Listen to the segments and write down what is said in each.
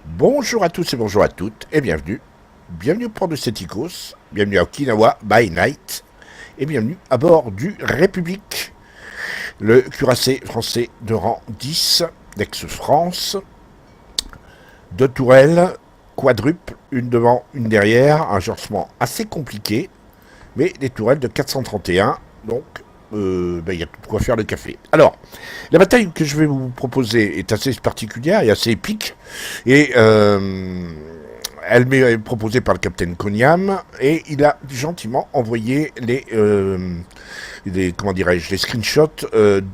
Bonjour à tous et bonjour à toutes et bienvenue. Bienvenue au port de Setikos, bienvenue à Okinawa by night et bienvenue à bord du République, le cuirassé français de rang 10 d'Aix-France, deux tourelles, quadruples, une devant, une derrière, un agencement assez compliqué, mais des tourelles de 431, donc il y a tout de quoi faire le café. Alors, la bataille que je vais vous proposer est assez particulière et assez épique, et elle m'est proposée par le capitaine Konyam, et il a gentiment envoyé les screenshots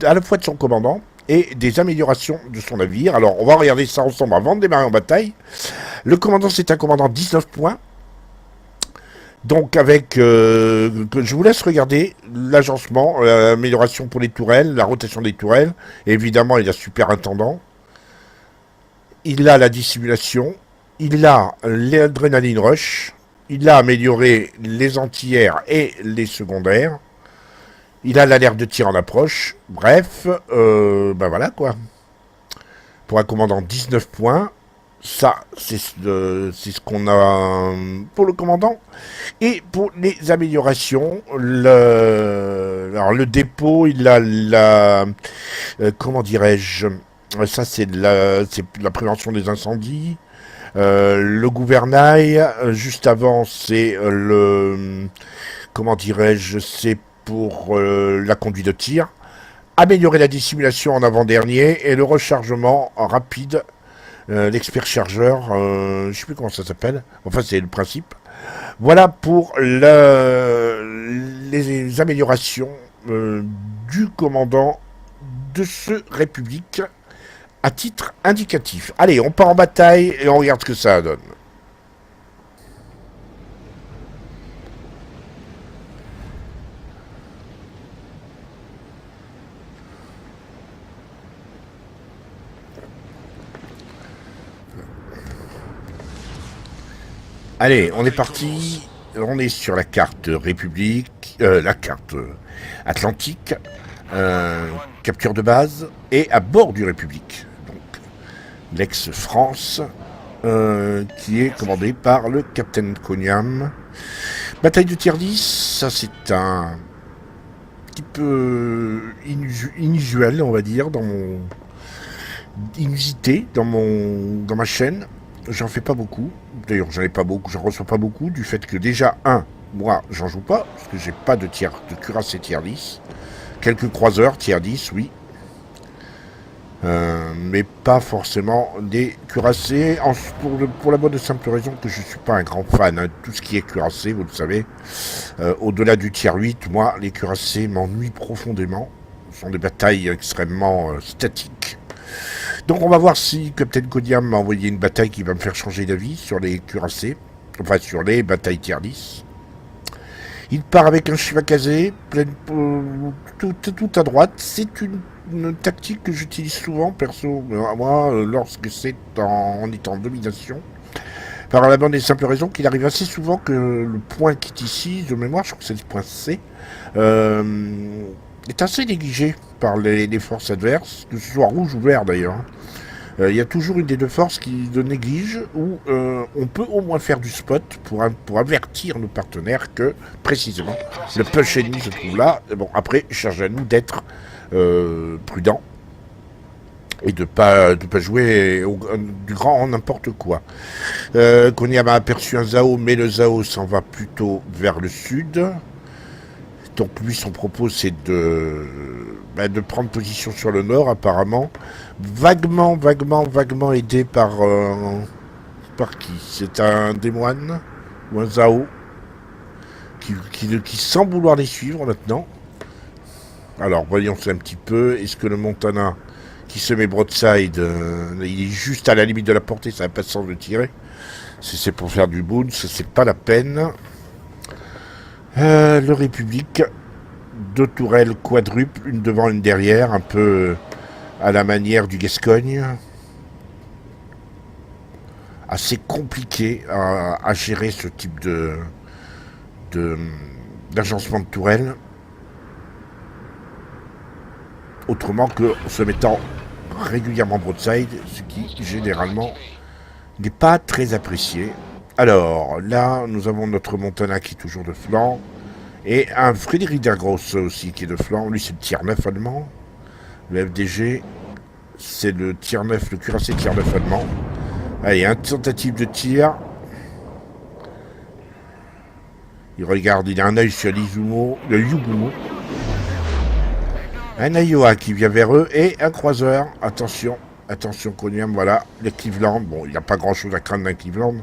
à la fois de son commandant et des améliorations de son navire. Alors, on va regarder ça ensemble avant de démarrer en bataille. Le commandant, c'est un commandant 19 points. Donc avec, je vous laisse regarder l'agencement, l'amélioration pour les tourelles, la rotation des tourelles. Et évidemment, il a super intendant. Il a la dissimulation. Il a l'adrénaline rush. Il a amélioré les anti-air et les secondaires. Il a l'alerte de tir en approche. Bref, voilà quoi. Pour un commandant 19 points. Ça, c'est ce qu'on a pour le commandant. Et pour les améliorations, le dépôt, il a la... comment dirais-je, ça c'est la prévention des incendies. Le gouvernail, juste avant, c'est comment dirais-je, c'est pour la conduite de tir. Améliorer la dissimulation en avant-dernier et le rechargement rapide. L'expert chargeur, je ne sais plus comment ça s'appelle, enfin c'est le principe. Voilà pour les améliorations du commandant de ce République à titre indicatif. Allez, on part en bataille et on regarde ce que ça donne. Allez, on est parti. On est sur la carte République, la carte Atlantique, capture de base, et à bord du République. Donc, l'ex-France, qui est commandée par le capitaine Konyam. Bataille de tier 10, ça c'est un petit peu inusuel, on va dire, inusité dans ma chaîne. J'en fais pas beaucoup. D'ailleurs, j'en ai pas beaucoup, j'en reçois pas beaucoup, du fait que déjà, moi, j'en joue pas, parce que j'ai pas de cuirassé tier 10. Quelques croiseurs tier 10, oui. Mais pas forcément des cuirassés, pour la bonne et simple raison que je suis pas un grand fan. Hein. Tout ce qui est cuirassé, vous le savez. Au-delà du tier 8, moi, les cuirassés m'ennuient profondément. Ce sont des batailles extrêmement statiques. Donc on va voir si Captain Konyam m'a envoyé une bataille qui va me faire changer d'avis sur les cuirassés, enfin sur les batailles tier 10. Il part avec un Shivakaze, tout à droite. C'est une tactique que j'utilise souvent, perso, moi, lorsque c'est en étant en domination. Par la bonne et simple raison qu'il arrive assez souvent que le point qui est ici, de mémoire, je crois que c'est le point C, est assez négligé par les forces adverses, que ce soit rouge ou vert d'ailleurs. Il y a toujours une des deux forces qui le néglige, où on peut au moins faire du spot pour avertir nos partenaires que, précisément, le push ennemi se trouve là. Bon, après, charge à nous d'être prudents et de pas jouer du grand n'importe quoi. Konyam a aperçu un Zao, mais le Zao s'en va plutôt vers le sud. Donc lui, son propos, c'est de prendre position sur le nord, apparemment. Vaguement aidé par qui? C'est un démoine ou un Zao qui semble vouloir les suivre maintenant. Alors, voyons un petit peu. Est-ce que le Montana qui se met broadside, il est juste à la limite de la portée, ça n'a pas de sens de tirer. Si c'est pour faire du bounce, c'est pas la peine. Le République, deux tourelles quadruples, une devant, une derrière, un peu à la manière du Gascogne. Assez compliqué à gérer ce type d'agencement de tourelles. autrement que se mettant régulièrement broadside, ce qui généralement n'est pas très apprécié. Alors là, nous avons notre Montana qui est toujours de flanc, et un Frédéric Dergrosse aussi qui est de flanc. Lui, c'est le tier 9 allemand. Le FDG, c'est le tier 9, le cuirassé tier 9 allemand. Allez, un tentative de tir. Il regarde, il a un œil sur l'Izumo, le Yugumo. Un Iowa qui vient vers eux et un croiseur. Attention, attention Konyam, voilà, le Cleveland. Bon, il n'y a pas grand chose à craindre d'un Cleveland.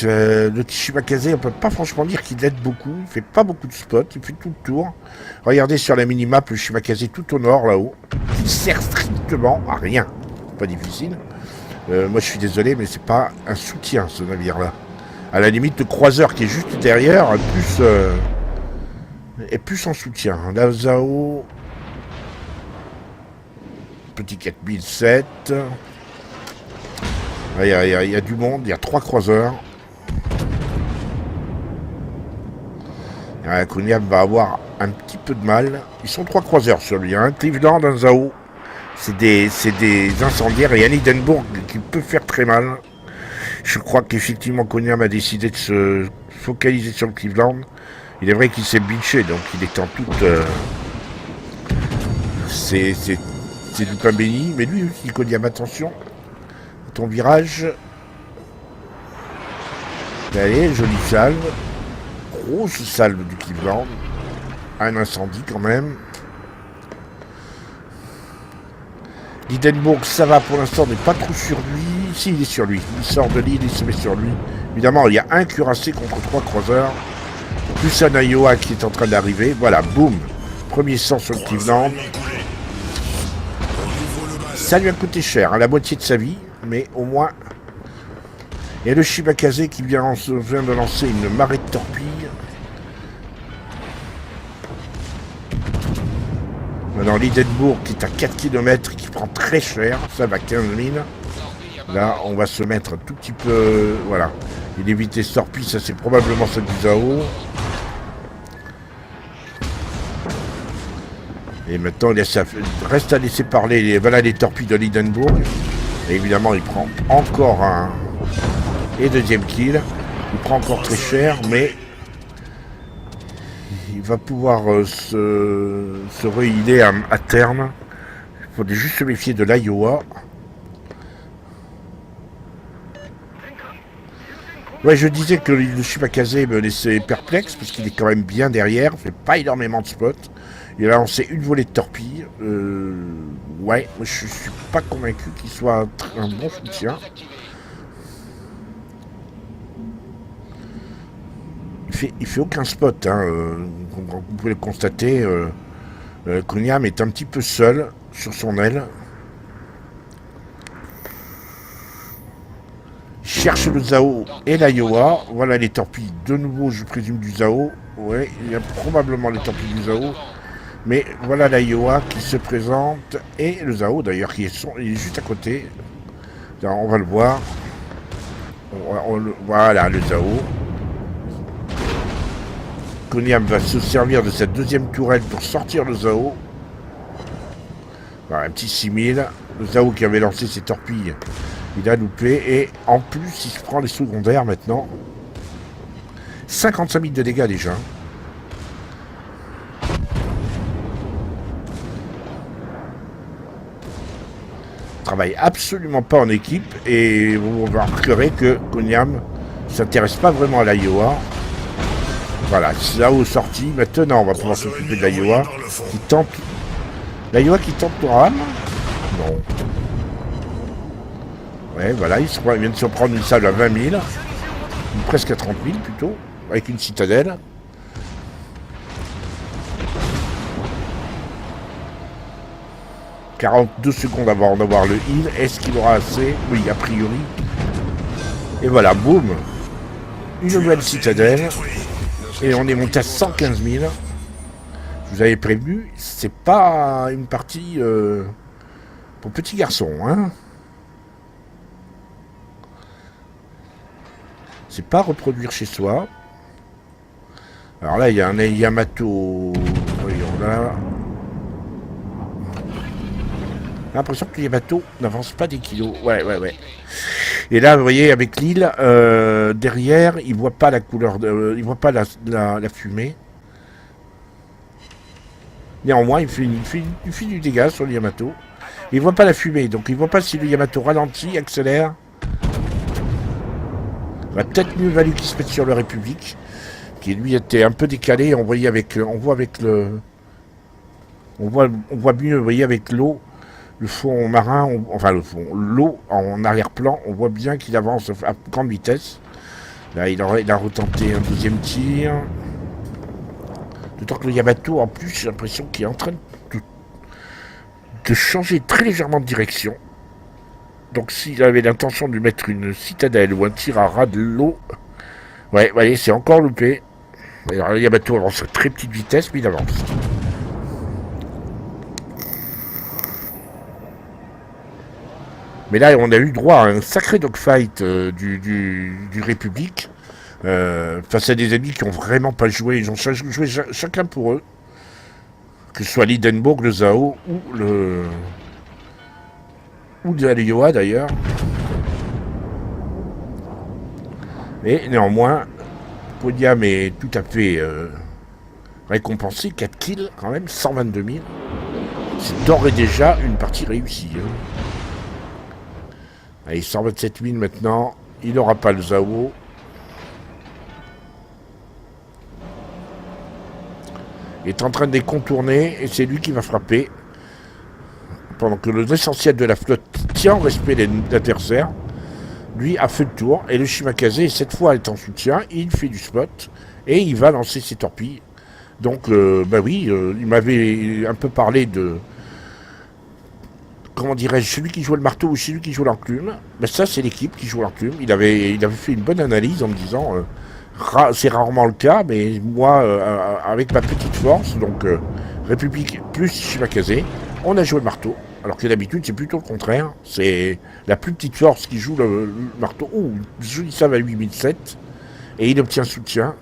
Le Shimakaze, on peut pas franchement dire qu'il aide beaucoup. Il fait pas beaucoup de spots, il fait tout le tour. Regardez sur la minimap le Shimakaze tout au nord là-haut. Il sert strictement à rien. Pas difficile. Moi je suis désolé, mais c'est pas un soutien ce navire-là. À la limite, le croiseur qui est juste derrière est plus en soutien. La Zao. Petit 4007. Il y a du monde, il y a 3 croiseurs. Konyam va avoir un petit peu de mal. Ils sont 3 croiseurs sur lui. Un Cleveland, un Zao. C'est des incendiaires et un Hindenburg qui peut faire très mal. Je crois qu'effectivement Konyam a décidé de se focaliser sur le Cleveland. Il est vrai qu'il s'est bitché, donc il est en toute... C'est du pain béni. Mais lui aussi, Konyam, attention. Ton virage. Allez, jolie salve. Grosse salve du Cleveland. Un incendie quand même. Hindenburg, ça va pour l'instant, n'est pas trop sur lui. Si, il est sur lui. Il sort de l'île, il se met sur lui. Évidemment, il y a un cuirassé contre 3 croiseurs. Plus un Iowa qui est en train d'arriver. Voilà, boum. Premier sang sur le Cleveland. Ça lui a coûté cher, hein, la moitié de sa vie. Mais au moins... Et le Shimakaze qui vient de lancer une marée de torpilles. Maintenant, l'Hindenburg qui est à 4 km, qui prend très cher, ça va 15 000. Là, on va se mettre un tout petit peu... Voilà. Il évite les torpilles, ça c'est probablement celle du Zao. Et maintenant, il reste à laisser parler. Voilà les torpilles de l'Hindenburg. Et évidemment, il prend encore un... Et deuxième kill. Il prend encore très cher, mais... Il va pouvoir se rehealer à terme. Il faut juste se méfier de l'Iowa. Ouais, je disais que le Shimakaze me laissait perplexe parce qu'il est quand même bien derrière. Il fait pas énormément de spots. Il a lancé une volée de torpilles. Ouais, moi je suis pas convaincu qu'il soit un bon soutien. Il fait aucun spot, hein. Vous pouvez le constater. Konyam est un petit peu seul sur son aile. Il cherche le Zao et l'Iowa. Voilà les torpilles. De nouveau, je présume du Zao. Ouais, il y a probablement les torpilles du Zao. Mais voilà l'Iowa qui se présente. Et le Zao d'ailleurs qui est juste à côté. On va le voir. Voilà le Zao. Konyam va se servir de cette deuxième tourelle pour sortir le Zao. Voilà, un petit 6000. Le Zao qui avait lancé ses torpilles, il a loupé. Et en plus, il se prend les secondaires maintenant. 55 000 de dégâts déjà. Travaille absolument pas en équipe. Et vous remarquerez que Konyam ne s'intéresse pas vraiment à l'Iowa. Voilà, Zao sorti. Maintenant, on va pouvoir s'occuper de l'Iowa qui tente. L'Iowa qui tente le ram. Non. Ouais, voilà, il vient de se prendre une salle à 20 000. Presque à 30 000 plutôt. Avec une citadelle. « 42 secondes avant d'avoir le heal. Est-ce qu'il aura assez? Oui, a priori. Et voilà, boum. Une nouvelle citadelle. Et on est monté à 115 000. Je vous avais prévenu, c'est pas une partie pour petits garçons, hein. C'est pas reproduire chez soi. Alors là, il y a un Yamato. Voyons là. J'ai l'impression que les bateaux n'avancent pas des kilos. Ouais. Et là, vous voyez, avec l'île, derrière, il voit pas la couleur, il voit pas la fumée. Néanmoins, il fait du dégât sur le Yamato. Il voit pas la fumée, donc il voit pas si le Yamato ralentit, accélère. Il va peut-être mieux valu qu'il se mette sur le République, qui lui était un peu décalé. On voit mieux, vous voyez, avec l'eau, le fond marin, l'eau en arrière-plan, on voit bien qu'il avance à grande vitesse. Là, il a retenté un deuxième tir. D'autant que le Yamato, en plus, j'ai l'impression qu'il est en train de changer très légèrement de direction. Donc s'il avait l'intention de mettre une citadelle ou un tir à ras de l'eau, ouais, vous voyez, c'est encore loupé. Alors, le Yamato avance à très petite vitesse, mais il avance. Mais là, on a eu droit à un sacré dogfight du République face à des ennemis qui ont vraiment pas joué. Ils ont joué chacun pour eux. Que ce soit l'Hindenburg, le Zao ou le Alioa d'ailleurs. Mais néanmoins, Podium est tout à fait récompensé. 4 kills quand même, 122 000. C'est d'ores et déjà une partie réussie. Hein. Allez, 127 000 maintenant. Il n'aura pas le Zao. Il est en train de les contourner et c'est lui qui va frapper. Pendant que l'essentiel de la flotte tient en respect l'adversaire, lui a fait le tour. Et le Shimakaze, cette fois, est en soutien. Il fait du spot et il va lancer ses torpilles. Donc, il m'avait un peu parlé de... Comment dirais-je, celui qui joue le marteau ou celui qui joue l'enclume. Ben ça, c'est l'équipe qui joue l'enclume. Il avait fait une bonne analyse en me disant... c'est rarement le cas, mais moi, avec ma petite force, donc République plus Shimakaze, on a joué le marteau. Alors que d'habitude, c'est plutôt le contraire. C'est la plus petite force qui joue le marteau. Ouh, ça va à 8007. Et il obtient soutien.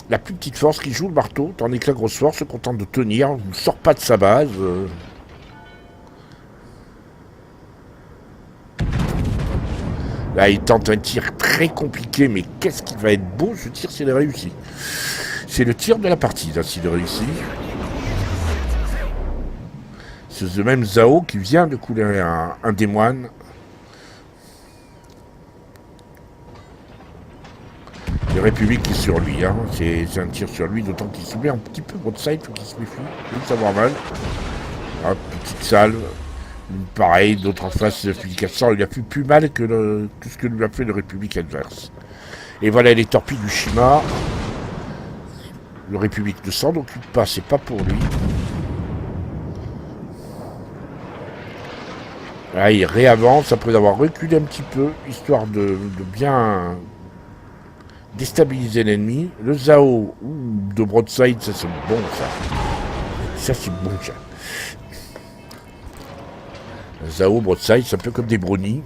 La plus petite force qui joue le marteau, tandis que la grosse force se contente de tenir, ne sort pas de sa base. Là, il tente un tir très compliqué, mais qu'est-ce qu'il va être beau, ce tir, s'il est réussi. C'est le tir de la partie, là, s'il est réussi. C'est ce même Zao qui vient de couler un démoine. Le République est sur lui, hein. C'est un tir sur lui, d'autant qu'il se met un petit peu broadside, il faut qu'il se méfie, il faut savoir mal. Ah, petite salve. Pareil, d'autres en face, le fusil 400, il a fait plus mal que tout ce que lui a fait le République adverse. Et voilà les torpilles du Shima. Le République ne s'en occupe pas, c'est pas pour lui. Là, il réavance après avoir reculé un petit peu, histoire de bien déstabiliser l'ennemi. Le Zao de broadside, ça c'est bon ça. Ça c'est bon ça. Zao, broadside, c'est un peu comme des brownies.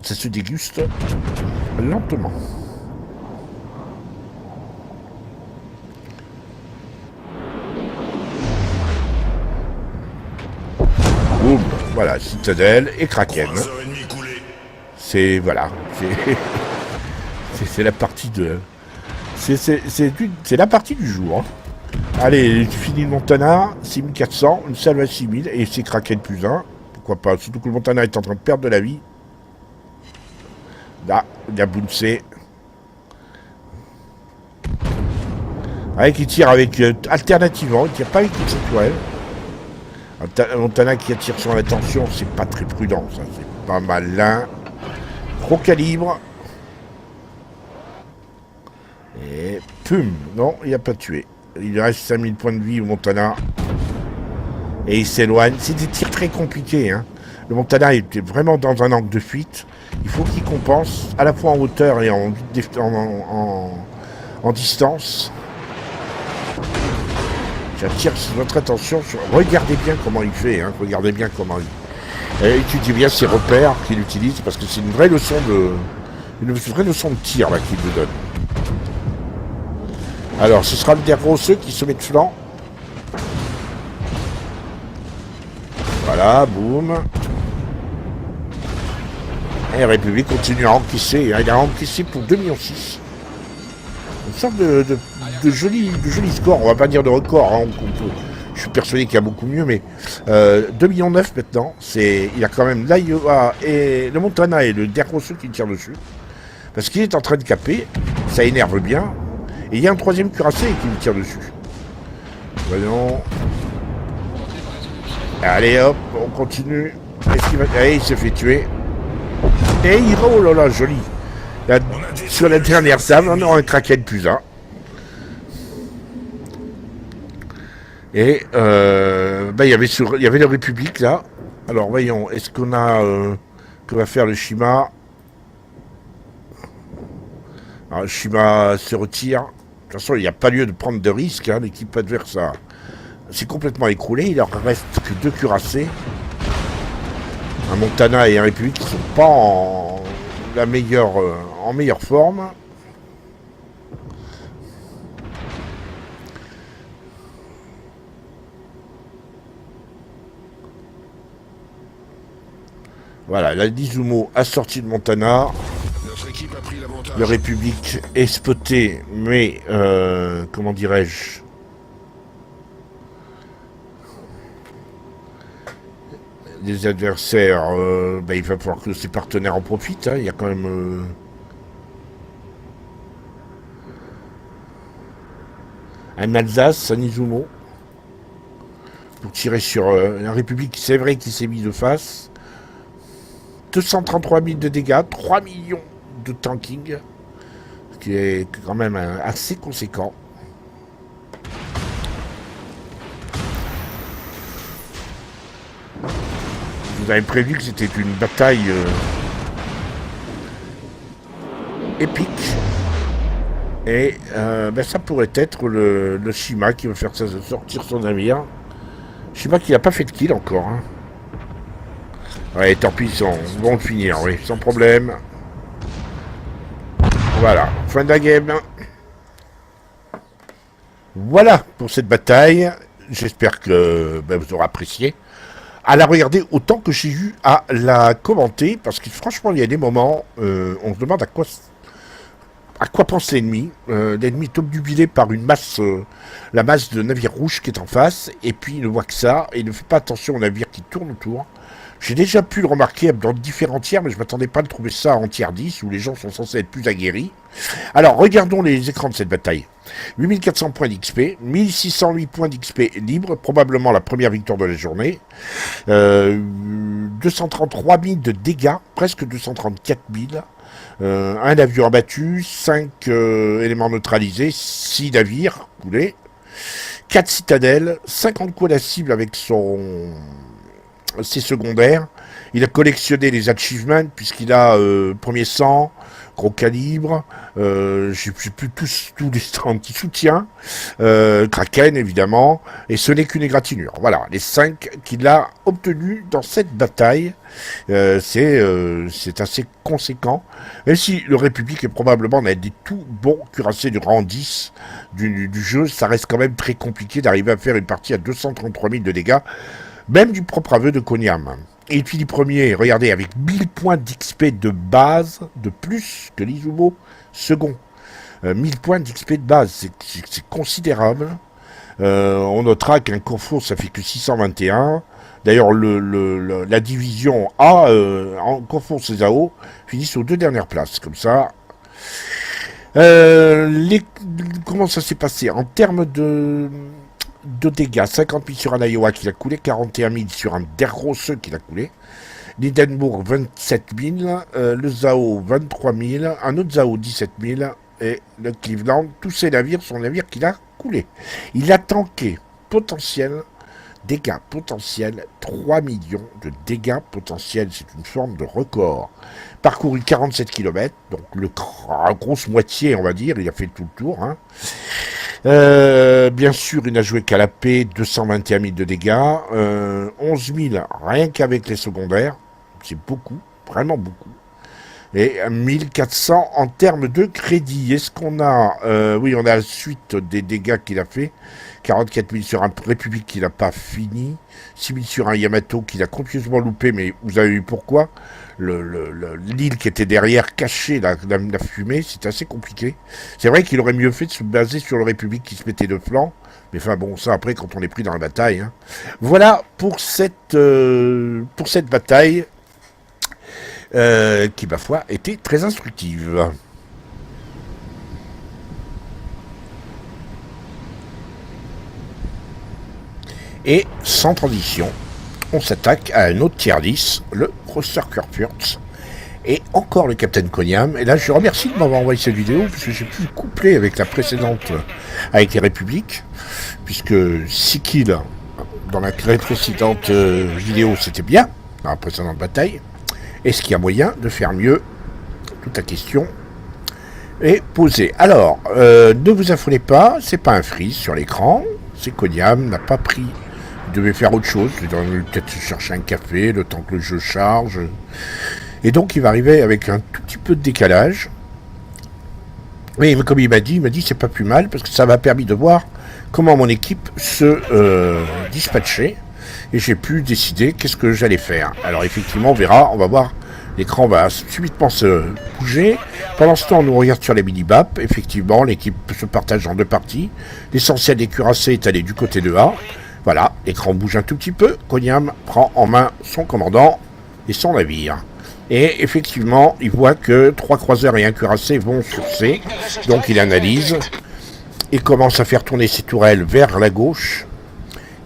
Ça se déguste lentement. Boum, voilà, Citadel et Kraken. C'est, voilà, c'est la partie de... C'est la partie du jour. Hein. Allez, fini le Montana, 6400, une salve à 6000, et c'est Kraken plus 1. Pourquoi pas, surtout que le Montana est en train de perdre de la vie. Là, il y a Bunsei. Ouais, qui tire avec alternativement, il tire pas avec une naturelle. Un Montana qui attire son attention, c'est pas très prudent, ça, c'est pas malin. Gros calibre. Et pum, non, il n'a pas tué. Il reste 5000 points de vie au Montana. Et il s'éloigne. C'est des tirs très compliqués. Hein. Le Montana était vraiment dans un angle de fuite. Il faut qu'il compense à la fois en hauteur et en distance. J'attire votre attention sur... Regardez bien comment il fait. Hein. Regardez bien comment il... étudiez bien ses repères qu'il utilise parce que c'est une vraie leçon de tir là qu'il nous donne. Alors, ce sera le Der Grosse qui se met de flanc. Voilà, boum. Et la République continue à encaisser. Il a encaissé pour 2,6 millions. Une sorte de joli score. On va pas dire de record. Hein, je suis persuadé qu'il y a beaucoup mieux, mais 2,9 millions maintenant. Il y a quand même l'Iowa et le Montana et le Derrosso qui tirent dessus. Parce qu'il est en train de caper. Ça énerve bien. Et il y a un troisième cuirassé qui lui tire dessus. Voyons. Allez hop, on continue. Allez, il s'est fait tuer. Et il va, oh là là, joli. Là, sur la dernière table, on a un Kraken plus 1. Et il y avait le République là. Alors voyons, est-ce qu'on a que va faire le Shima? Alors, le Shima se retire. De toute façon, il n'y a pas lieu de prendre de risque. Hein. L'équipe adverse s'est complètement écroulée. Il leur reste que 2 cuirassés. Un Montana et un République qui ne sont pas en meilleure forme. Voilà, la Dizumo a sorti de Montana. Le République est spoté, mais comment dirais-je, les adversaires, il va falloir que ses partenaires en profitent. Hein. Il y a quand même un Alsace, un Izumo, pour tirer sur la République. C'est vrai qu'il s'est mis de face. 233 000 de dégâts, 3 millions de tanking, ce qui est quand même assez conséquent. Vous avez prévu que c'était une bataille épique. Et ça pourrait être le Shima qui va faire sortir son navire. Shima qui n'a pas fait de kill encore. Hein. Ouais, tant pis, ils vont le finir, oui, sans problème. Voilà, fin de la game. Voilà pour cette bataille. J'espère que vous aurez apprécié. À la regarder autant que j'ai eu à la commenter, parce que franchement, il y a des moments, on se demande à quoi pense l'ennemi. L'ennemi est obnubilé par la masse de navires rouges qui est en face, et puis il ne voit que ça, et il ne fait pas attention aux navires qui tournent autour. J'ai déjà pu le remarquer dans différents tiers, mais je ne m'attendais pas à le trouver ça en tiers 10, où les gens sont censés être plus aguerris. Alors, regardons les écrans de cette bataille. 8400 points d'XP, 1608 points d'XP libre, probablement la première victoire de la journée. 233 000 de dégâts, presque 234 000. Un avion abattu, 5 éléments neutralisés, 6 navires coulés, 4 citadelles, 50 coups à la cible avec ses secondaires. Il a collectionné les achievements puisqu'il a premier sang, gros calibre, j'ai plus tous les anti-soutiens, Kraken évidemment, et ce n'est qu'une égratignure. Voilà, les 5 qu'il a obtenus dans cette bataille, c'est assez conséquent. Même si le République est probablement un des tout bons cuirassés du rang 10 du jeu, ça reste quand même très compliqué d'arriver à faire une partie à 233 000 de dégâts, même du propre aveu de Konyam. Et puis le premier, regardez, avec 1000 points d'XP de base, de plus que l'Izumo second. 1000 points d'XP de base, c'est considérable. On notera qu'un Corfo, ça fait que 621. D'ailleurs, la division A, en Corfo Césao, finit aux 2 dernières places. Comme ça. Comment ça s'est passé en termes de dégâts? 50 000 sur un Iowa qui l'a coulé, 41 000 sur un Derrosse qui l'a coulé, l'Hindenburg 27 000, le Zao 23 000, un autre Zao 17 000 et le Cleveland, tous ces navires sont navires qu'il a coulés. Il a tanké dégâts potentiels, 3 millions de dégâts potentiels, c'est une forme de record. Parcouru 47 km, donc la grosse moitié on va dire, il a fait tout le tour. Hein. Bien sûr, il n'a joué qu'à la paix, 221 000 de dégâts, 11 000 rien qu'avec les secondaires, c'est beaucoup, vraiment beaucoup. et 1400 en termes de crédit. Est-ce qu'on a... oui, on a la suite des dégâts qu'il a fait. 44 000 sur un République qu'il n'a pas fini. 6 000 sur un Yamato qu'il a complètement loupé, mais vous avez vu pourquoi. L'île qui était derrière cachait la fumée, c'est assez compliqué. C'est vrai qu'il aurait mieux fait de se baser sur le République qui se mettait de flanc. Mais enfin bon, ça après quand on est pris dans la bataille. Hein. Voilà pour cette bataille qui, ma foi, était très instructive. Et sans transition, on s'attaque à un autre tier 10, le Crosser Kurfürst. Et encore le Capitaine Koniam. Et là, je remercie de m'avoir envoyé cette vidéo, parce que j'ai pu le coupler avec la précédente, avec les Républiques, puisque 6 kills dans la précédente vidéo, c'était bien, dans la précédente bataille. Est-ce qu'il y a moyen de faire mieux? Toute la question est posée. Alors, ne vous affolez pas, c'est pas un freeze sur l'écran, c'est Koniam, n'a pas pris... Il devait faire autre chose, il devait peut-être chercher un café, le temps que le jeu charge... Et donc il va arriver avec un tout petit peu de décalage. Mais comme il m'a dit c'est pas plus mal parce que ça m'a permis de voir comment mon équipe se dispatchait. Et j'ai pu décider qu'est-ce que j'allais faire. Alors effectivement on verra, on va voir, l'écran va subitement se bouger. Pendant ce temps on nous regarde sur les mini-maps. Effectivement l'équipe se partage en deux parties. L'essentiel des cuirassés est allé du côté de A. Voilà, l'écran bouge un tout petit peu. Koniam prend en main son commandant et son navire. Et effectivement, il voit que 3 croiseurs et un cuirassé vont sur C. Donc il analyse. Il commence à faire tourner ses tourelles vers la gauche.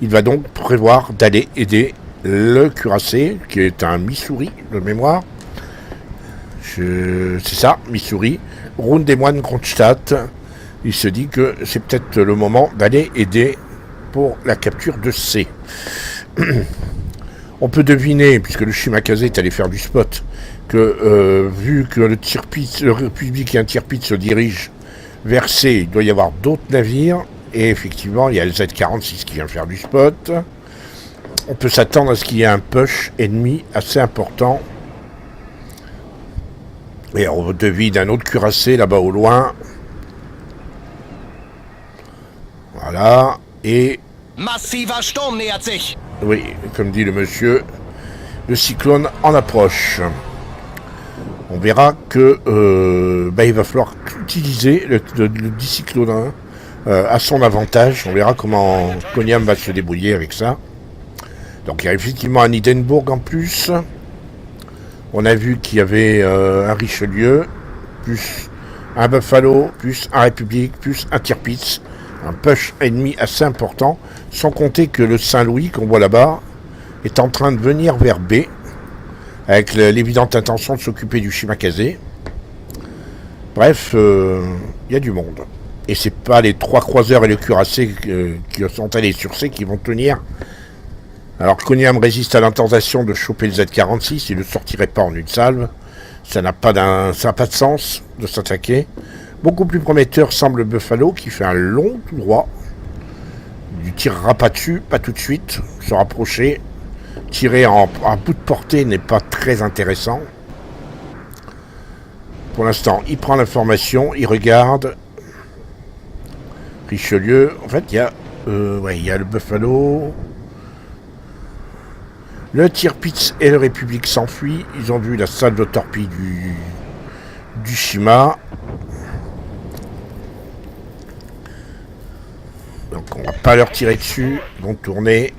Il va donc prévoir d'aller aider le cuirassé, qui est un Missouri de mémoire. C'est ça, Missouri. Rune des moines Kronstadt. Il se dit que c'est peut-être le moment d'aller aider pour la capture de C. On peut deviner, puisque le Shimakaze est allé faire du spot, que vu que le République et un Tirpitz se dirige vers C, il doit y avoir d'autres navires. Et effectivement, il y a le Z-46 qui vient faire du spot. On peut s'attendre à ce qu'il y ait un push ennemi assez important. Et on devine un autre cuirassé là-bas au loin. Voilà. Et... Massiver Sturm nähert sich. Oui, comme dit le monsieur, le cyclone en approche. On verra que il va falloir utiliser le dicyclone à son avantage. On verra comment Koniam va se débrouiller avec ça. Donc il y a effectivement un Hindenburg en plus. On a vu qu'il y avait un Richelieu, plus un Buffalo, plus un République, plus un Tirpitz. Un push ennemi assez important, sans compter que le Saint-Louis qu'on voit là-bas est en train de venir vers B, avec l'évidente intention de s'occuper du Shimakaze. Bref, y a du monde. Et c'est pas les 3 croiseurs et le cuirassé qui sont allés sur C qui vont tenir. Alors Koniam résiste à l'intentation de choper le Z-46, il ne le sortirait pas en une salve. Ça n'a pas de sens de s'attaquer. Beaucoup plus prometteur semble Buffalo qui fait un long tout droit. Il ne tirera pas dessus, pas tout de suite. Se rapprocher. Tirer à bout de portée n'est pas très intéressant. Pour l'instant, il prend l'information, il regarde. Richelieu. En fait, il y a le Buffalo. Le Tirpitz et le République s'enfuient. Ils ont vu la salle de torpille du Shima. Donc on va pas leur tirer dessus, ils vont tourner,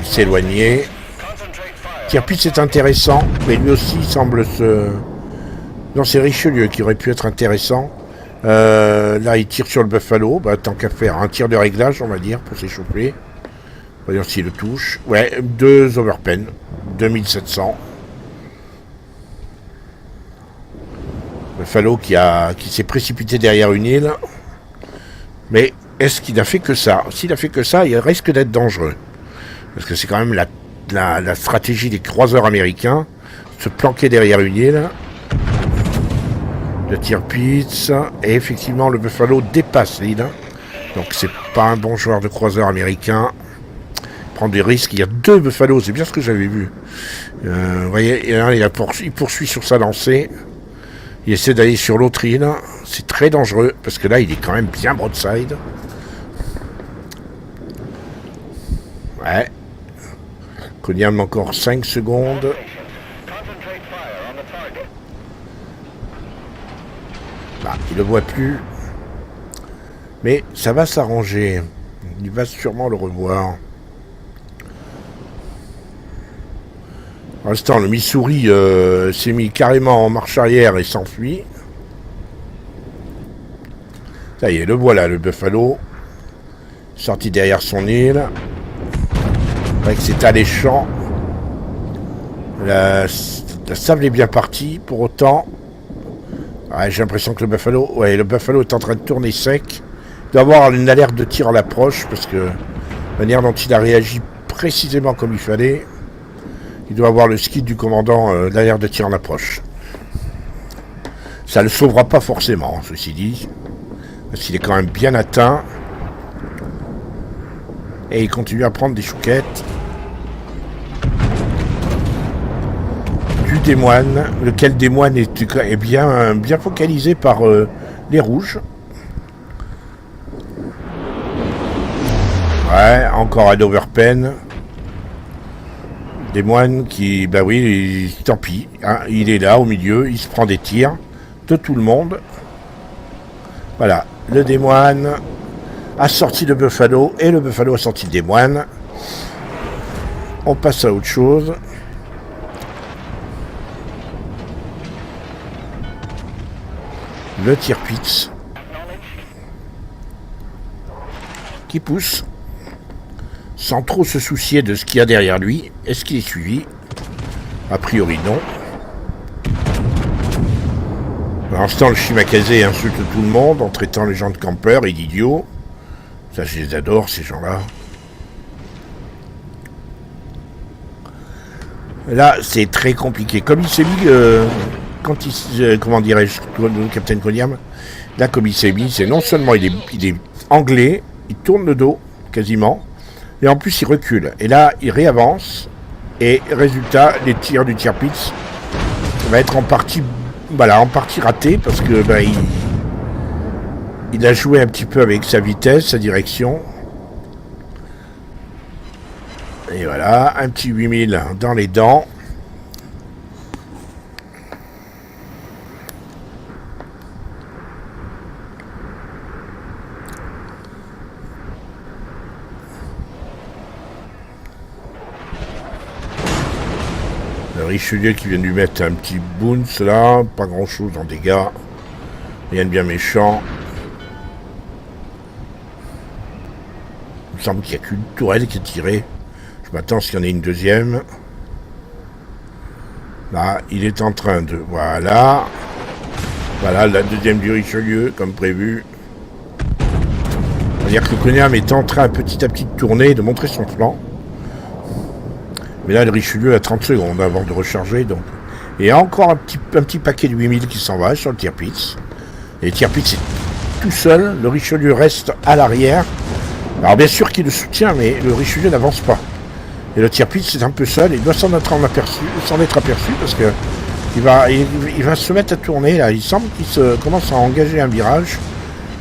s'éloigner. Tirpitz est intéressant, mais lui aussi semble se... Non, c'est Richelieu qui aurait pu être intéressant. Là il tire sur le Buffalo, tant qu'à faire un tir de réglage on va dire, pour s'échauffer. Voyons s'il le touche. Ouais, 2 overpen, 2700. Buffalo qui s'est précipité derrière une île. Mais est-ce qu'il n'a fait que ça? S'il a fait que ça, il risque d'être dangereux. Parce que c'est quand même la stratégie des croiseurs américains. Se planquer derrière une île. Le Tirpitz. Et effectivement, le Buffalo dépasse l'île. Donc c'est pas un bon joueur de croiseur américain. prendre des risques. Il y a 2 buffalos, c'est bien ce que j'avais vu. Vous voyez, il poursuit sur sa lancée. Il essaie d'aller sur l'autre île. C'est très dangereux, parce que là, il est quand même bien broadside. Ouais. Coniam encore 5 secondes. Bah, il ne le voit plus. Mais ça va s'arranger. Il va sûrement le revoir. Pour l'instant, le Missouri s'est mis carrément en marche arrière et s'enfuit. Ça y est, le voilà, le Buffalo. Sorti derrière son île. Avec c'est alléchant. La sable est bien partie. Pour autant, ouais, j'ai l'impression que le Buffalo est en train de tourner sec. Il doit avoir une alerte de tir à l'approche, parce que la manière dont il a réagi précisément comme il fallait, il doit avoir le ski du commandant l'alerte de tir à l'approche. Ça ne le sauvera pas forcément, ceci dit, parce qu'il est quand même bien atteint. Et il continue à prendre des chouquettes. Du Des-Moines, lequel Des-Moines est bien focalisé par les rouges. Ouais, encore un overpen. Des-Moines qui, bah oui, tant pis. Hein, il est là au milieu, il se prend des tirs de tout le monde. Voilà, le Des-Moines a sorti le Buffalo et le Buffalo a sorti le Des-Moines. On passe à autre chose. Le Tirpitz qui pousse sans trop se soucier de ce qu'il y a derrière lui. Est-ce qu'il est suivi? A priori non. Pour l'instant, le Shimakaze insulte tout le monde en traitant les gens de campeurs et d'idiots. Ça, je les adore, ces gens-là. Là, c'est très compliqué. Comme il s'est mis, comment dirais-je, le Capitaine Coniam, là, comme il s'est mis, c'est non seulement il est anglais, il tourne le dos, quasiment, et en plus il recule. Et là, il réavance, et résultat, les tirs du Tirpitz va être en partie raté, parce que il a joué un petit peu avec sa vitesse, sa direction. Et voilà, un petit 8000 dans les dents. Le Richelieu qui vient de lui mettre un petit bounce là, pas grand chose en dégâts. Rien de bien méchant. Il me semble qu'il n'y a qu'une tourelle qui est tirée. Je m'attends à ce qu'il y en ait une deuxième. Là, il est en train de... Voilà. Voilà, la deuxième du Richelieu, comme prévu. C'est-à-dire que Coniam est en train petit à petit de tourner, de montrer son flanc. Mais là, le Richelieu a 30 secondes avant de recharger. Donc. Et encore un petit paquet de 8000 qui s'en va sur le Tirpitz. Et le Tirpitz est tout seul. Le Richelieu reste à l'arrière. Alors bien sûr qu'il le soutient, mais le Richelieu n'avance pas. Et le Tirpitz est un peu seul. Il doit s'en être aperçu parce que il va se mettre à tourner. Là. Il semble qu'il commence à engager un virage.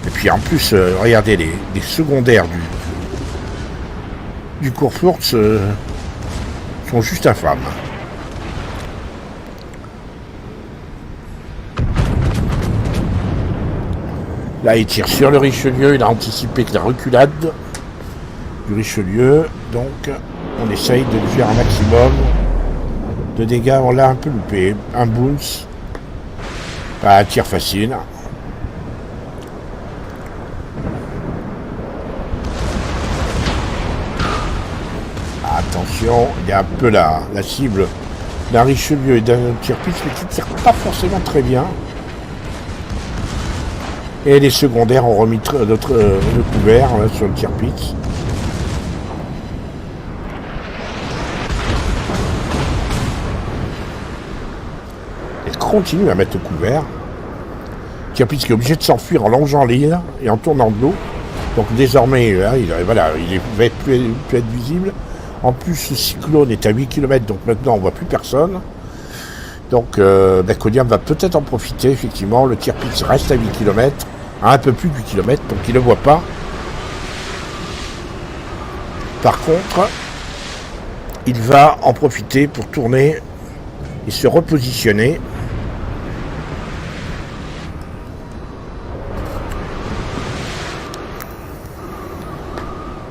Et puis en plus, regardez, les secondaires du Kurfürst sont juste infâmes. Là, il tire sur le Richelieu. Il a anticipé que la reculade du Richelieu. Donc, on essaye de lui faire un maximum de dégâts. On l'a un peu loupé. Un bounce. Un tir facile. Attention, il y a un peu la cible d'un Richelieu et d'un Tirpitz, mais qui ne tire pas forcément très bien. Et les secondaires ont remis le couvert là, sur le Tirpitz. Elle continue à mettre le couvert. Tirpitz qui est obligé de s'enfuir en longeant l'île et en tournant de l'eau. Donc désormais, là, il va plus être visible. En plus, le cyclone est à 8 km, donc maintenant on voit plus personne. Donc Kodiam va peut-être en profiter, effectivement. Le Tirpitz reste à 8 km, à un peu plus de 8 km, donc il ne le voit pas. Par contre, il va en profiter pour tourner et se repositionner.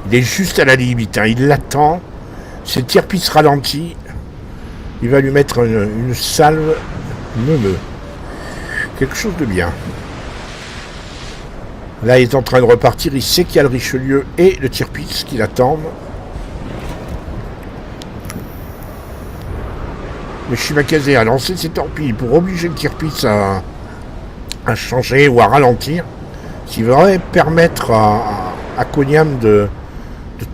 Il est juste à la limite, hein. Il l'attend. Si le Tirpitz ralentit, il va lui mettre une salve neuneu. Quelque chose de bien. Là, il est en train de repartir. Il sait qu'il y a le Richelieu et le Tirpitz qui l'attendent. Mais Shimakaze a lancé ses torpilles pour obliger le Tirpitz à changer ou à ralentir. Ce qui va permettre à Kodiam de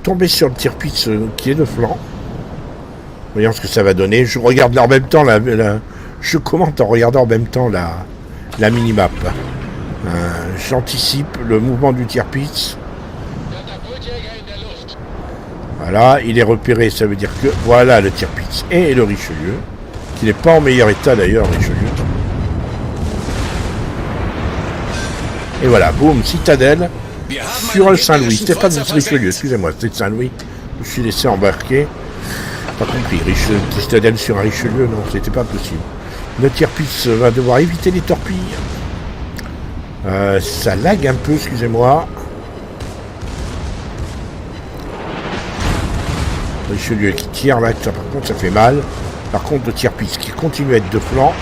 tomber sur le Tirpitz qui est de flanc. Voyons ce que ça va donner. Je regarde en même temps je commente en regardant en même temps la minimap. J'anticipe le mouvement du Tirpitz. Voilà, il est repéré, ça veut dire que voilà le Tirpitz et le Richelieu, qui n'est pas en meilleur état d'ailleurs, Richelieu. Et voilà, boum, citadelle sur le Saint-Louis. C'était pas du Richelieu, excusez-moi, c'était Saint-Louis. Je me suis laissé embarquer. Pas compris, citadelle sur un Richelieu, non, c'était pas possible. Le Tirpitz va devoir éviter les torpilles. Ça lag un peu, excusez-moi. Richelieu qui tire là, ça, par contre ça fait mal. Par contre le Tirpitz qui continue à être de flanc,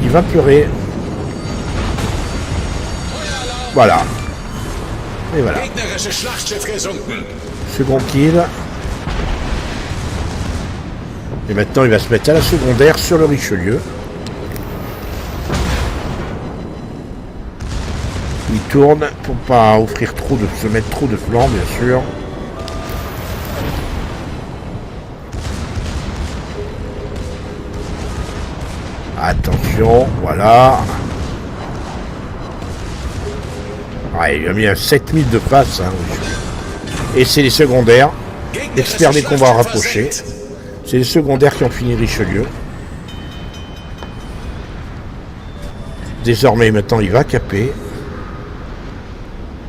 il va pleurer. Voilà. Et voilà. Second kill. Et maintenant il va se mettre à la secondaire sur le Richelieu. Il tourne pour pas offrir se mettre trop de flanc, bien sûr. Attention, voilà. Ouais, il a mis un 7000 de face. Hein. Et c'est les secondaires. Expert des combats rapprochés. C'est les secondaires qui ont fini Richelieu. Désormais, maintenant, il va caper.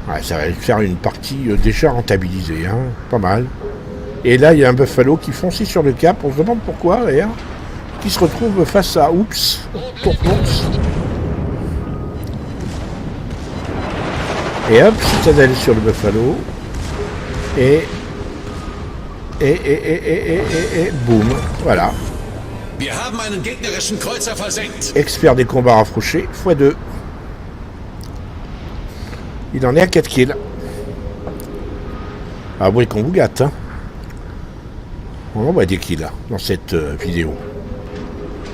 Ouais, ça va faire une partie déjà rentabilisée. Hein. Pas mal. Et là, il y a un Buffalo qui fonce sur le cap. On se demande pourquoi, d'ailleurs. Qui se retrouve face à Oups, pour Ours. Et hop, citadelle sur le Buffalo. Et boum, voilà. Expert des combats rapprochés, x2. Il en est à 4 kills. Ah oui, qu'on vous gâte, hein. On en voit des kills là, dans cette vidéo.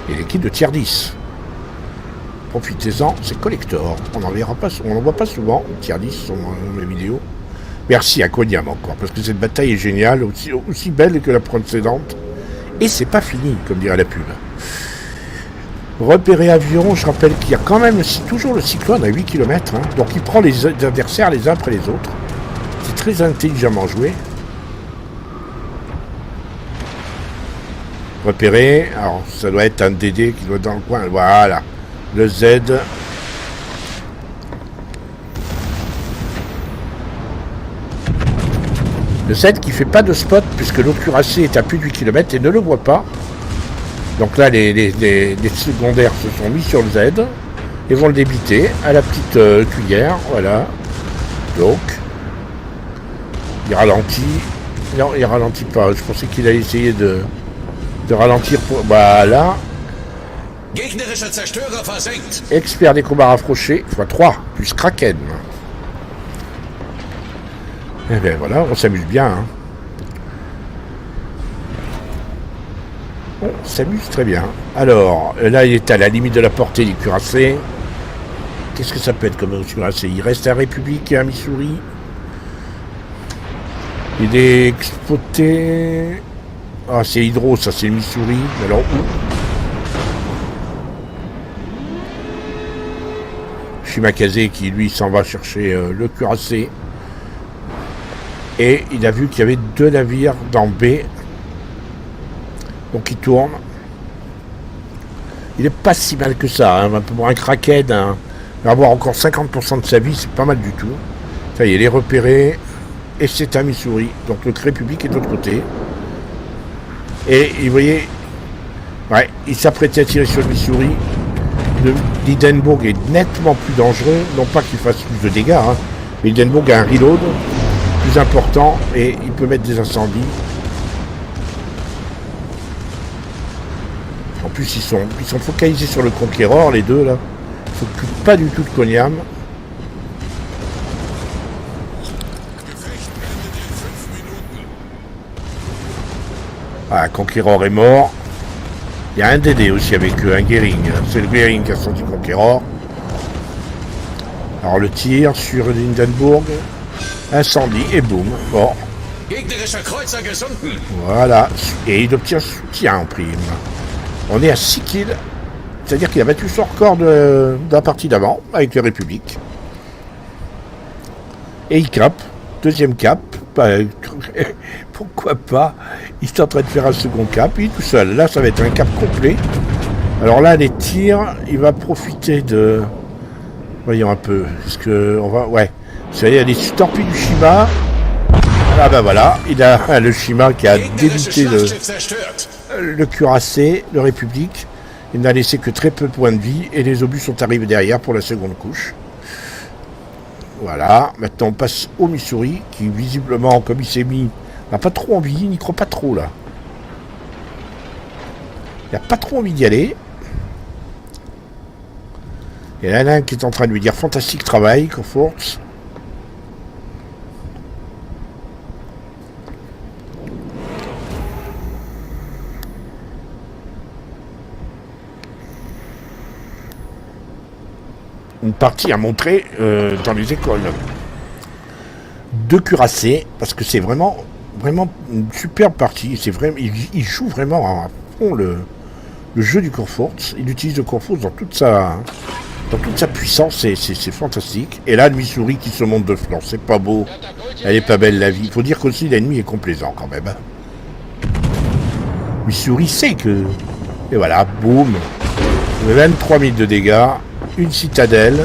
Et les kills de tier 10. Profitez-en, c'est collector. On n'en voit pas souvent, tier 10 sur mes vidéos. Merci à Kodiam encore, parce que cette bataille est géniale, aussi belle que la précédente. Et c'est pas fini, comme dirait la pub. Repérer avion, je rappelle qu'il y a quand même toujours le cyclone à 8 km, hein, donc il prend les adversaires les uns après les autres. C'est très intelligemment joué. Repérer, alors ça doit être un DD qui doit être dans le coin, voilà, le Z. Le Z qui fait pas de spot puisque l'autre cuirassé est à plus de 8 km et ne le voit pas. Donc là les secondaires se sont mis sur le Z et vont le débiter à la petite cuillère, voilà. Donc il ralentit. Non, il ralentit pas, je pensais qu'il allait essayer de ralentir pour... Voilà. Expert des combats rapprochés, x3, plus Kraken. Et bien voilà, on s'amuse bien. Hein. On s'amuse très bien. Alors, là, il est à la limite de la portée du cuirassé. Qu'est-ce que ça peut être comme cuirassé? Il reste à République et à Missouri. Il est exploité... Ah, c'est Hydro, ça, c'est le Missouri. Alors, où? Shimakaze qui, lui, s'en va chercher le cuirassé. Et il a vu qu'il y avait 2 navires dans B. Donc il tourne. Il est pas si mal que ça, hein. Pour un crackhead, hein. Il va avoir encore 50% de sa vie, c'est pas mal du tout. Ça y est, il est repéré. Et c'est un Missouri. Donc le République est de l'autre côté. Et vous voyez, ouais, il s'apprêtait à tirer sur le Missouri. L'Hindenburg est nettement plus dangereux. Non pas qu'il fasse plus de dégâts, hein, mais l'Hindenburg a un reload plus important et il peut mettre des incendies. En plus, ils sont focalisés sur le Conqueror, les deux là. Ils ne s'occupent pas du tout de Koniam. Ah, Conqueror est mort. Il y a un DD aussi avec eux, un Goering. C'est le Goering qui a sorti Conqueror. Alors le tir sur l'Hindenburg. Incendie et boum, mort. Voilà. Et il obtient soutien en prime. On est à 6 kills. C'est-à-dire qu'il a battu son record de la partie d'avant avec le République. Et il cap. Deuxième cap. Pourquoi pas? Il est en train de faire un second cap. Il est tout seul. Là, ça va être un cap complet. Alors là, les tirs, il va profiter de... Voyons un peu. Est-ce que on va... Ouais. Ça y est, il y a des torpilles du Shima. Ah ben voilà. Il a le Shima qui a débité le cuirassé, le République. Il n'a laissé que très peu de points de vie. Et les obus sont arrivés derrière pour la seconde couche. Voilà, maintenant on passe au Missouri, qui visiblement, comme il s'est mis, n'a pas trop envie, il n'y croit pas trop là. Il n'a pas trop envie d'y aller. Et là, l'un qui est en train de lui dire fantastique travail, Courfourth. Une partie à montrer dans les écoles. 2 cuirassés, parce que c'est vraiment une superbe partie. C'est vraiment, il joue vraiment à fond le jeu du Courfourth. Il utilise le Courfourth dans toute sa puissance. C'est fantastique. Et là, le Missouri qui se monte de flanc. C'est pas beau. Elle est pas belle la vie. Il faut dire qu'aussi l'ennemi est complaisant quand même. Missouri sait que... Et voilà, boum. 23 000 de dégâts. Une citadelle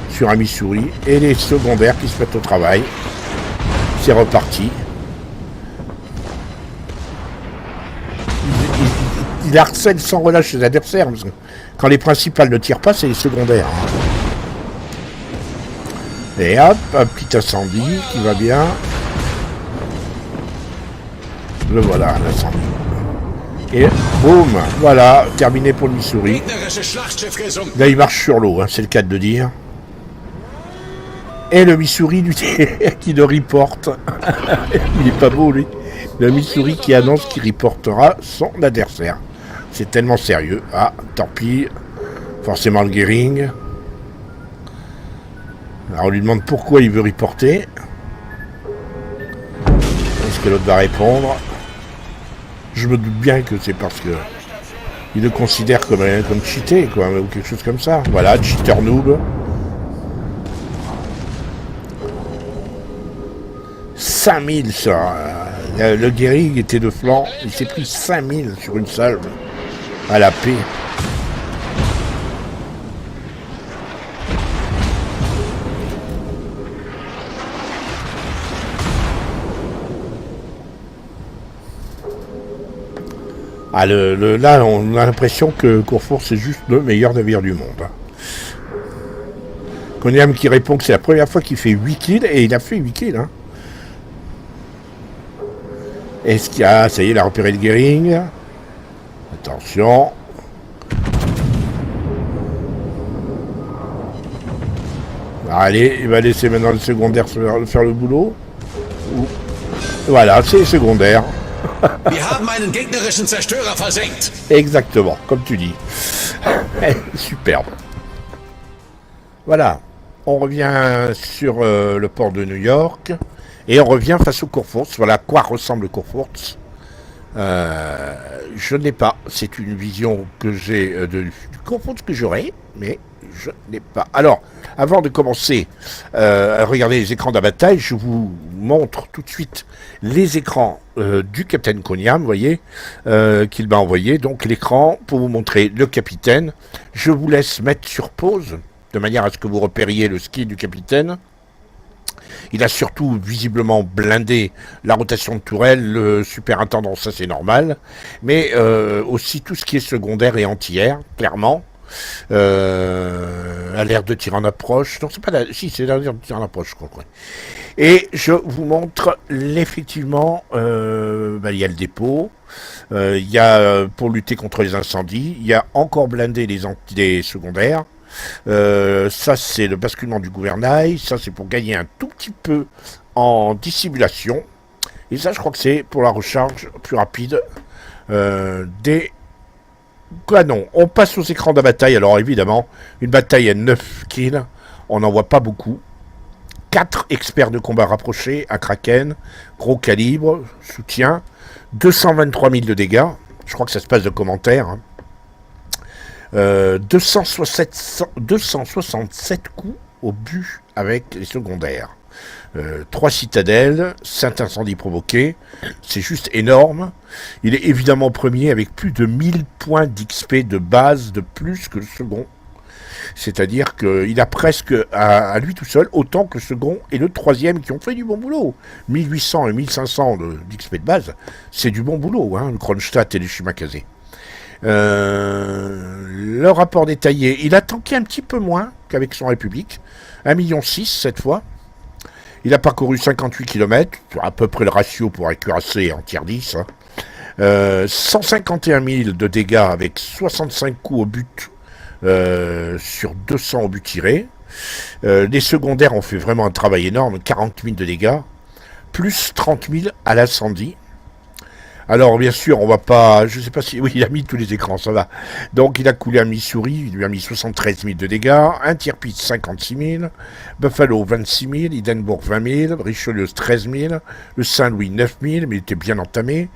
sur un Missouri et les secondaires qui se mettent au travail. C'est reparti. Il harcèle sans relâche ses adversaires. Parce que quand les principales ne tirent pas, c'est les secondaires. Et hop, un petit incendie qui va bien. Le voilà, l'incendie. Et boum, voilà, terminé pour le Missouri. Là, il marche sur l'eau, hein, c'est le cas de le dire. Et le Missouri qui le reporte. Il est pas beau, lui. Le Missouri qui annonce qu'il reportera son adversaire. C'est tellement sérieux. Ah, tant pis. Forcément le Goering. Alors, on lui demande pourquoi il veut reporter. Est-ce que l'autre va répondre? Je me doute bien que c'est parce que il le considère comme cheaté, quoi, ou quelque chose comme ça. Voilà, cheater noob. 5000 sur... le Goering était de flanc. Il s'est pris 5000 sur une salve. À la paix. Ah, là, on a l'impression que Courfourth, c'est juste le meilleur navire du monde. Koniam qui répond que c'est la première fois qu'il fait 8 kills, et il a fait 8 kills. Hein. Est-ce qu'il y a... Ça y est, il a repéré le Goering. Attention. Allez, il va laisser maintenant le secondaire faire le boulot. Voilà, c'est le secondaire. Wir haben einen gegnerischen Zerstörer versenkt. Exactement, comme tu dis. Superbe. Voilà, on revient sur le port de New York et on revient face au Courfourth. Voilà à quoi ressemble le Courfourth. Je n'ai pas, c'est une vision que j'ai du Courfourth que j'aurai, mais je n'ai pas. Alors, avant de commencer à regarder les écrans de la bataille, je vous montre tout de suite les écrans du capitaine Koniam, vous voyez, qu'il m'a envoyé. Donc l'écran pour vous montrer le capitaine. Je vous laisse mettre sur pause, de manière à ce que vous repériez le skill du capitaine. Il a surtout visiblement blindé la rotation de tourelle, le superintendant, ça c'est normal, mais aussi tout ce qui est secondaire et anti-air, clairement. Alerte de tir en approche. Non, c'est pas la... Si, c'est l'alerte de tir en approche, je crois. Ouais. Et je vous montre effectivement, il y a le dépôt, il y a pour lutter contre les incendies, il y a encore blindé les secondaires. Ça c'est le basculement du gouvernail, ça c'est pour gagner un tout petit peu en dissimulation, et ça je crois que c'est pour la recharge plus rapide des canons. On passe aux écrans de la bataille. Alors évidemment, une bataille à 9 kills, on n'en voit pas beaucoup. 4 experts de combat rapprochés à Kraken, gros calibre, soutien, 223 000 de dégâts, je crois que ça se passe de commentaires, hein. 267 coups au but avec les secondaires. 3 citadelles, 5 incendies provoqués, c'est juste énorme. Il est évidemment premier avec plus de 1000 points d'XP de base de plus que le second. C'est-à-dire qu'il a presque à lui tout seul autant que le second et le troisième qui ont fait du bon boulot. 1800 et 1500 d'XP de base, c'est du bon boulot, hein, le Kronstadt et le Shimakaze. Le rapport détaillé, il a tanké un petit peu moins qu'avec son République, 1,6 million cette fois. Il a parcouru 58 km, à peu près le ratio pour un cuirassé en tier 10. Hein. 151 000 de dégâts avec 65 coups au but sur 200 au but tiré. Les secondaires ont fait vraiment un travail énorme, 40 000 de dégâts, plus 30 000 à l'incendie. Alors, bien sûr, on va pas... Je sais pas si... Oui, il a mis tous les écrans, ça va. Donc, il a coulé un Missouri, il lui a mis 73 000 de dégâts, un Tirpitz 56 000, Buffalo 26 000, Hindenburg 20 000, Richelieu 13 000, le Saint-Louis 9 000, mais il était bien entamé,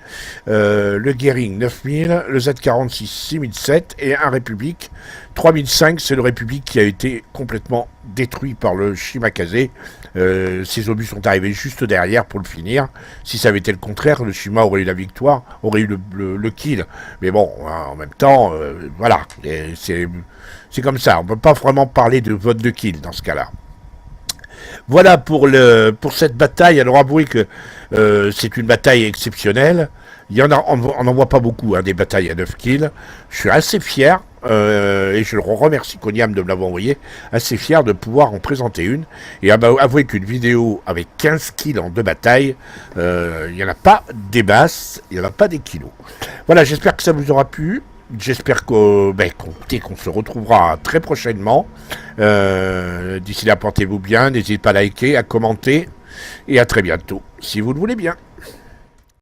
le Goering 9 000, le Z46 6 700 et un République 3005, c'est le République qui a été complètement détruit par le Shimakaze. Ses obus sont arrivés juste derrière pour le finir. Si ça avait été le contraire, le Shima aurait eu la victoire, aurait eu le kill. Mais bon, en même temps, voilà, c'est comme ça. On ne peut pas vraiment parler de vote de kill dans ce cas-là. Voilà pour cette bataille. Alors avouez que c'est une bataille exceptionnelle. Il y en a, on n'en voit pas beaucoup, hein, des batailles à 9 kills. Je suis assez fier, et je remercie Koniam de me l'avoir envoyé, assez fier de pouvoir en présenter une. Et avouez qu'une vidéo avec 15 kills en 2 batailles, il n'y en a pas des basses, il n'y en a pas des kilos. Voilà, j'espère que ça vous aura plu. J'espère qu'on se retrouvera très prochainement. D'ici là, portez-vous bien, n'hésitez pas à liker, à commenter, et à très bientôt, si vous le voulez bien.